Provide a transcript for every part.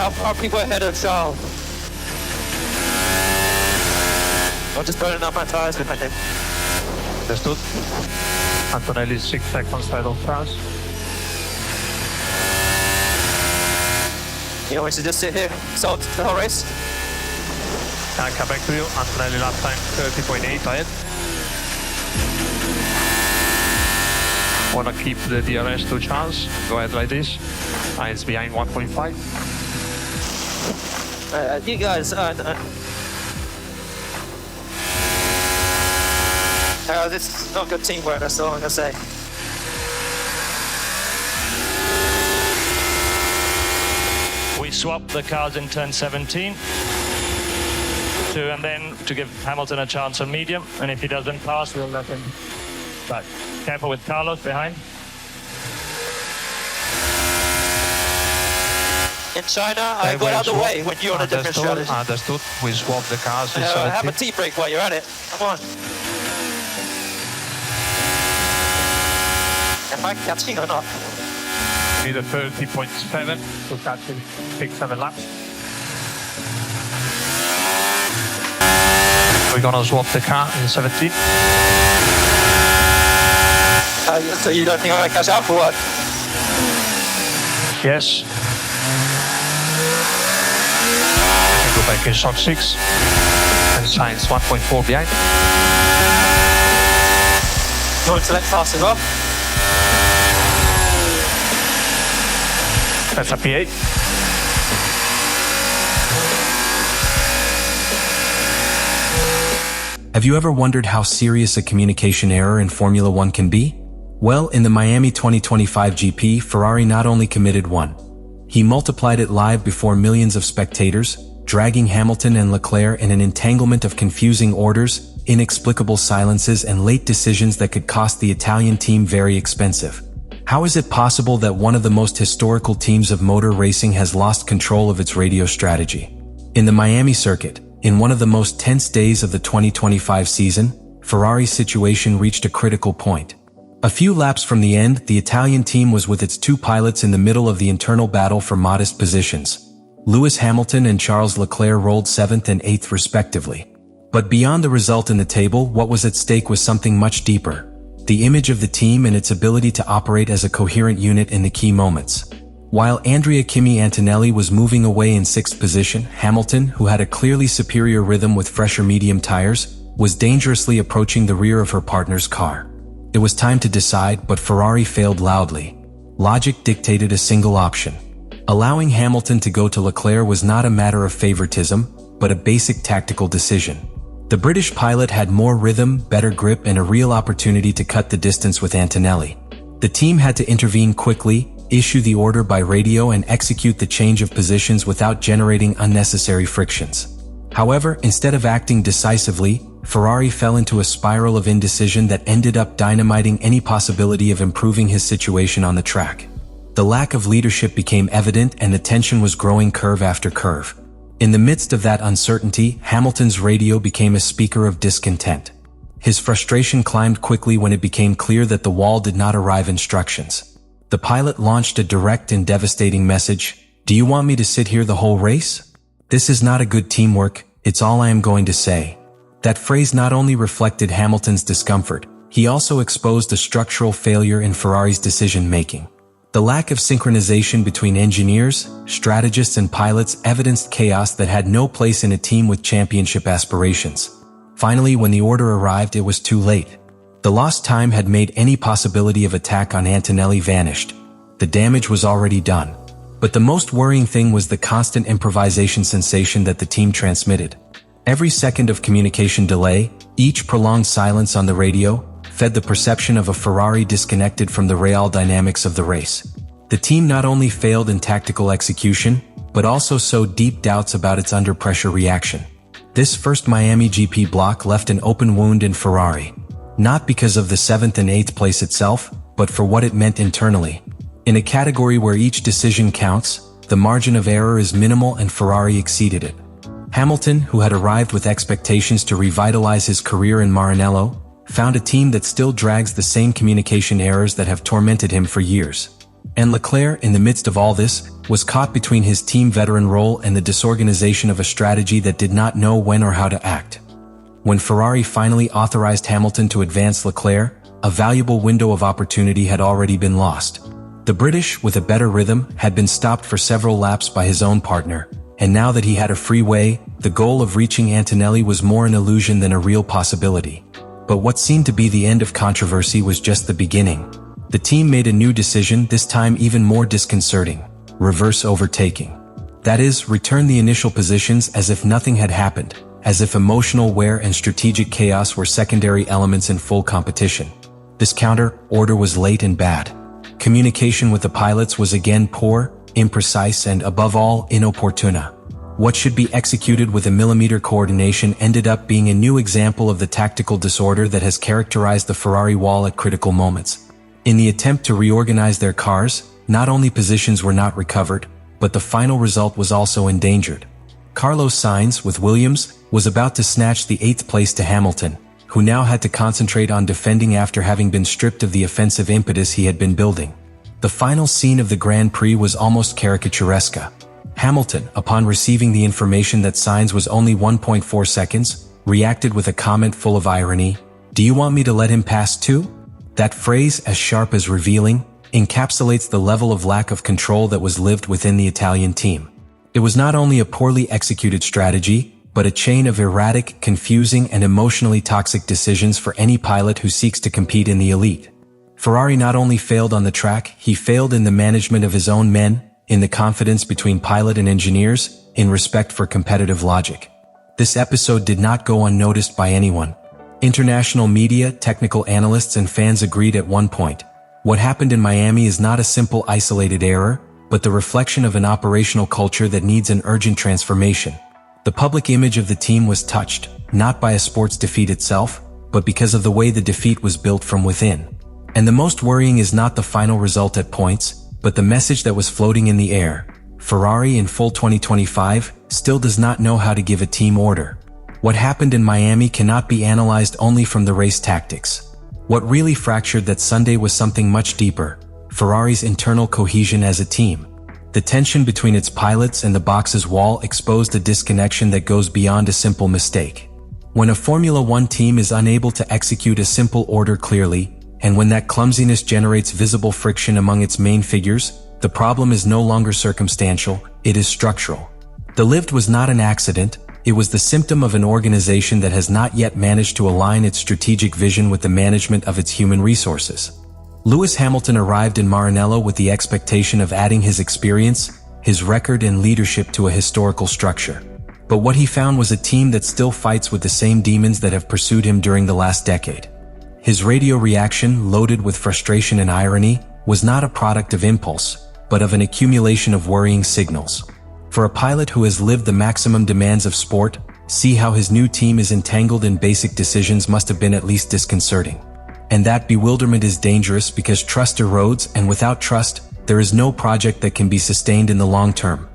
how far people ahead of Charles. I'm just burning up my tires with my name. Understood. Antonelli is 6 seconds ahead of France. You know, we should just sit here, salt the whole race. I'll come back to you. Antonelli lap time 30.8 ahead. Wanna keep the DRS to Charles. Go ahead like this. It's behind 1.5. You guys, this is not good teamwork, that's all I'm gonna say. We swapped the cars in turn 17 and then to give Hamilton a chance on medium, and if he doesn't pass, we'll let him back. Careful with Carlos behind. In China, I got out of the way when you're on a different strategy. Understood. We swapped the cars. Have a tea break while you're at it. Come on. Am I catching or not? Need a 30.7 to catch in 6-7 laps. We're gonna swap the car in 17. So you don't think I'm gonna catch up or what? Yes. I can go back in shot 6. And Sainz 1.4 behind. You want to select fast as well? That's a P8. Have you ever wondered how serious a communication error in Formula One can be? Well, in the Miami 2025 GP, Ferrari not only committed one. He multiplied it live before millions of spectators, dragging Hamilton and Leclerc in an entanglement of confusing orders, inexplicable silences, and late decisions that could cost the Italian team very expensive. How is it possible that one of the most historical teams of motor racing has lost control of its radio strategy? In the Miami circuit, in one of the most tense days of the 2025 season, Ferrari's situation reached a critical point. A few laps from the end, the Italian team was with its two pilots in the middle of the internal battle for modest positions. Lewis Hamilton and Charles Leclerc rolled 7th and 8th respectively. But beyond the result in the table, what was at stake was something much deeper. The image of the team and its ability to operate as a coherent unit in the key moments. While Andrea Kimi Antonelli was moving away in 6th position, Hamilton, who had a clearly superior rhythm with fresher medium tires, was dangerously approaching the rear of her partner's car. It was time to decide, but Ferrari failed loudly. Logic dictated a single option. Allowing Hamilton to go to Leclerc was not a matter of favoritism, but a basic tactical decision. The British pilot had more rhythm, better grip, and a real opportunity to cut the distance with Antonelli. The team had to intervene quickly, issue the order by radio, and execute the change of positions without generating unnecessary frictions. However, instead of acting decisively, Ferrari fell into a spiral of indecision that ended up dynamiting any possibility of improving his situation on the track. The lack of leadership became evident and the tension was growing curve after curve. In the midst of that uncertainty, Hamilton's radio became a speaker of discontent. His frustration climbed quickly when it became clear that the wall did not arrive instructions. The pilot launched a direct and devastating message: "Do you want me to sit here the whole race? This is not a good teamwork, it's all I am going to say." That phrase not only reflected Hamilton's discomfort, he also exposed a structural failure in Ferrari's decision-making. The lack of synchronization between engineers, strategists, and pilots evidenced chaos that had no place in a team with championship aspirations. Finally, when the order arrived, it was too late. The lost time had made any possibility of attack on Antonelli vanished. The damage was already done. But the most worrying thing was the constant improvisation sensation that the team transmitted. Every second of communication delay, each prolonged silence on the radio, fed the perception of a Ferrari disconnected from the real dynamics of the race. The team not only failed in tactical execution, but also sowed deep doubts about its under-pressure reaction. This first Miami GP block left an open wound in Ferrari. Not because of the 7th and 8th place itself, but for what it meant internally. In a category where each decision counts, the margin of error is minimal and Ferrari exceeded it. Hamilton, who had arrived with expectations to revitalize his career in Maranello, found a team that still drags the same communication errors that have tormented him for years. And Leclerc, in the midst of all this, was caught between his team veteran role and the disorganization of a strategy that did not know when or how to act. When Ferrari finally authorized Hamilton to advance Leclerc, a valuable window of opportunity had already been lost. The British, with a better rhythm, had been stopped for several laps by his own partner, and now that he had a free way, the goal of reaching Antonelli was more an illusion than a real possibility. But what seemed to be the end of controversy was just the beginning. The team made a new decision, this time even more disconcerting: reverse overtaking. That is, return the initial positions as if nothing had happened, as if emotional wear and strategic chaos were secondary elements in full competition. This counter-order was late and bad. Communication with the pilots was again poor, imprecise, and above all, inopportune. What should be executed with a millimeter coordination ended up being a new example of the tactical disorder that has characterized the Ferrari wall at critical moments. In the attempt to reorganize their cars, not only positions were not recovered, but the final result was also endangered. Carlos Sainz, with Williams, was about to snatch the 8th place to Hamilton, who now had to concentrate on defending after having been stripped of the offensive impetus he had been building. The final scene of the Grand Prix was almost caricaturesque. Hamilton, upon receiving the information that Sainz was only 1.4 seconds, reacted with a comment full of irony: "Do you want me to let him pass too?" That phrase, as sharp as revealing, encapsulates the level of lack of control that was lived within the Italian team. It was not only a poorly executed strategy, but a chain of erratic, confusing, and emotionally toxic decisions for any pilot who seeks to compete in the elite. Ferrari not only failed on the track, he failed in the management of his own men, in the confidence between pilot and engineers, in respect for competitive logic. This episode did not go unnoticed by anyone. International media, technical analysts, and fans agreed at one point: what happened in Miami is not a simple isolated error, but the reflection of an operational culture that needs an urgent transformation. The public image of the team was touched, not by a sports defeat itself, but because of the way the defeat was built from within. And the most worrying is not the final result at points, but the message that was floating in the air. Ferrari in full 2025 still does not know how to give a team order. What happened in Miami cannot be analyzed only from the race tactics. What really fractured that Sunday was something much deeper: Ferrari's internal cohesion as a team. The tension between its pilots and the box's wall exposed a disconnection that goes beyond a simple mistake. When a Formula One team is unable to execute a simple order clearly, and when that clumsiness generates visible friction among its main figures, the problem is no longer circumstantial, it is structural. The lift was not an accident, it was the symptom of an organization that has not yet managed to align its strategic vision with the management of its human resources. Lewis Hamilton arrived in Maranello with the expectation of adding his experience, his record, and leadership to a historical structure. But what he found was a team that still fights with the same demons that have pursued him during the last decade. His radio reaction, loaded with frustration and irony, was not a product of impulse, but of an accumulation of worrying signals. For a pilot who has lived the maximum demands of sport, see how his new team is entangled in basic decisions must have been at least disconcerting. And that bewilderment is dangerous because trust erodes, and without trust, there is no project that can be sustained in the long term.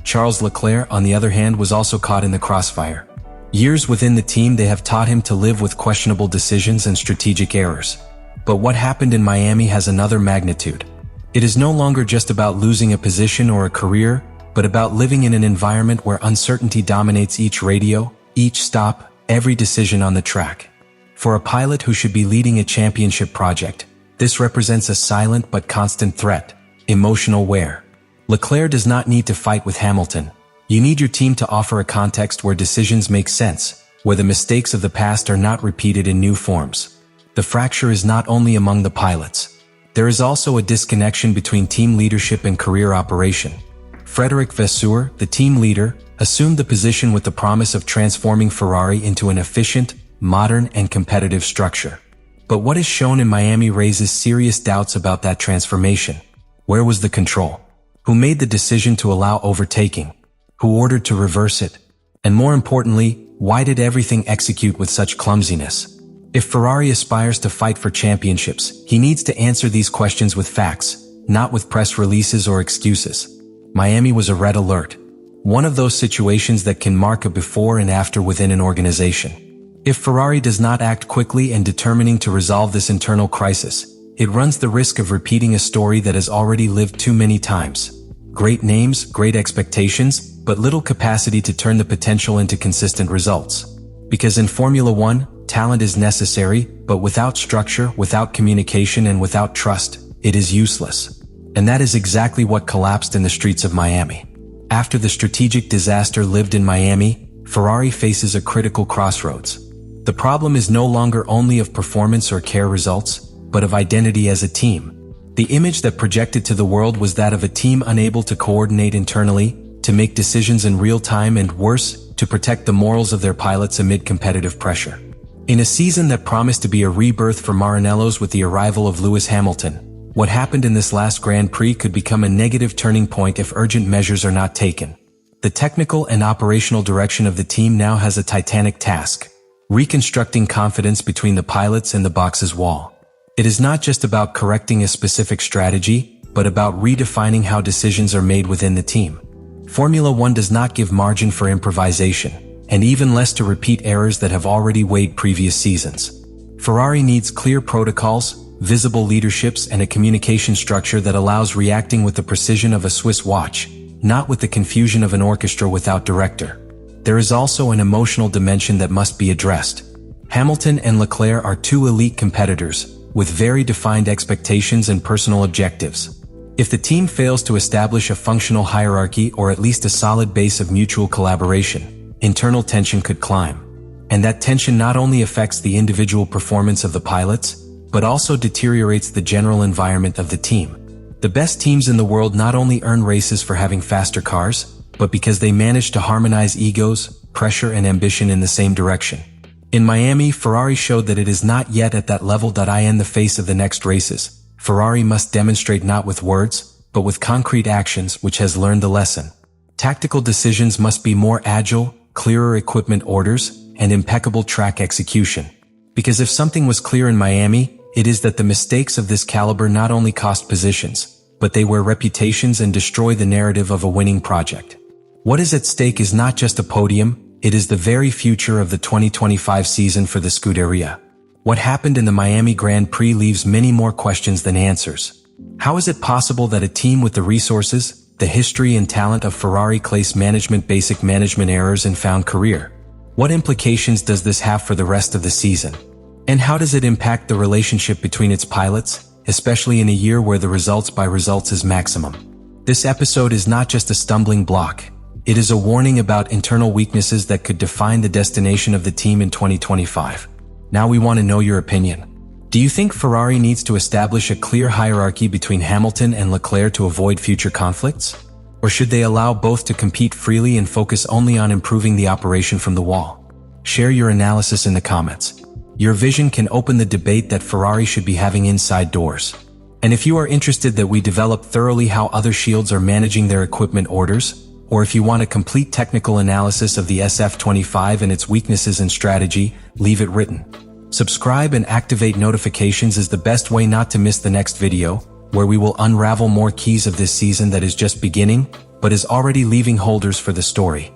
Charles Leclerc, on the other hand, was also caught in the crossfire. Years within the team, they have taught him to live with questionable decisions and strategic errors. But what happened in Miami has another magnitude. It is no longer just about losing a position or a career, but about living in an environment where uncertainty dominates each radio, each stop, every decision on the track. For a pilot who should be leading a championship project, this represents a silent but constant threat: emotional wear. Leclerc does not need to fight with Hamilton. You need your team to offer a context where decisions make sense, where the mistakes of the past are not repeated in new forms. The fracture is not only among the pilots. There is also a disconnection between team leadership and career operation. Frédéric Vasseur, the team leader, assumed the position with the promise of transforming Ferrari into an efficient, modern, and competitive structure. But what is shown in Miami raises serious doubts about that transformation. Where was the control? Who made the decision to allow overtaking? Who ordered to reverse it? And more importantly, why did everything execute with such clumsiness? If Ferrari aspires to fight for championships, he needs to answer these questions with facts, not with press releases or excuses. Miami was a red alert. One of those situations that can mark a before and after within an organization. If Ferrari does not act quickly and determining to resolve this internal crisis, it runs the risk of repeating a story that has already lived too many times. Great names, great expectations, but little capacity to turn the potential into consistent results. Because in Formula One, talent is necessary, but without structure, without communication, and without trust, it is useless. And that is exactly what collapsed in the streets of Miami. After the strategic disaster lived in Miami, Ferrari faces a critical crossroads. The problem is no longer only of performance or care results, but of identity as a team. The image that projected to the world was that of a team unable to coordinate internally, to make decisions in real time, and worse, to protect the morals of their pilots amid competitive pressure. In a season that promised to be a rebirth for Maranello's with the arrival of Lewis Hamilton, what happened in this last Grand Prix could become a negative turning point if urgent measures are not taken. The technical and operational direction of the team now has a titanic task: reconstructing confidence between the pilots and the box's wall. It is not just about correcting a specific strategy, but about redefining how decisions are made within the team. Formula One does not give margin for improvisation, and even less to repeat errors that have already weighed previous seasons. Ferrari needs clear protocols, visible leaderships, and a communication structure that allows reacting with the precision of a Swiss watch, not with the confusion of an orchestra without director. There is also an emotional dimension that must be addressed. Hamilton and Leclerc are two elite competitors, with very defined expectations and personal objectives. If the team fails to establish a functional hierarchy or at least a solid base of mutual collaboration, internal tension could climb. And that tension not only affects the individual performance of the pilots, but also deteriorates the general environment of the team. The best teams in the world not only earn races for having faster cars, but because they manage to harmonize egos, pressure, and ambition in the same direction. In Miami, Ferrari showed that it is not yet at that level. In the face of the next races, Ferrari must demonstrate not with words, but with concrete actions, which has learned the lesson. Tactical decisions must be more agile, clearer equipment orders, and impeccable track execution. Because if something was clear in Miami, it is that the mistakes of this caliber not only cost positions, but they wear reputations and destroy the narrative of a winning project. What is at stake is not just a podium, it is the very future of the 2025 season for the Scuderia. What happened in the Miami Grand Prix leaves many more questions than answers. How is it possible that a team with the resources, the history and talent of Ferrari claims basic management errors and found career? What implications does this have for the rest of the season? And how does it impact the relationship between its pilots, especially in a year where the results is maximum? This episode is not just a stumbling block. It is a warning about internal weaknesses that could define the destination of the team in 2025. Now we want to know your opinion. Do you think Ferrari needs to establish a clear hierarchy between Hamilton and Leclerc to avoid future conflicts? Or should they allow both to compete freely and focus only on improving the operation from the wall? Share your analysis in the comments. Your vision can open the debate that Ferrari should be having inside doors. And if you are interested that we develop thoroughly how other shields are managing their equipment orders, or if you want a complete technical analysis of the SF25 and its weaknesses and strategy, leave it written. Subscribe and activate notifications is the best way not to miss the next video, where we will unravel more keys of this season that is just beginning, but is already leaving holders for the story.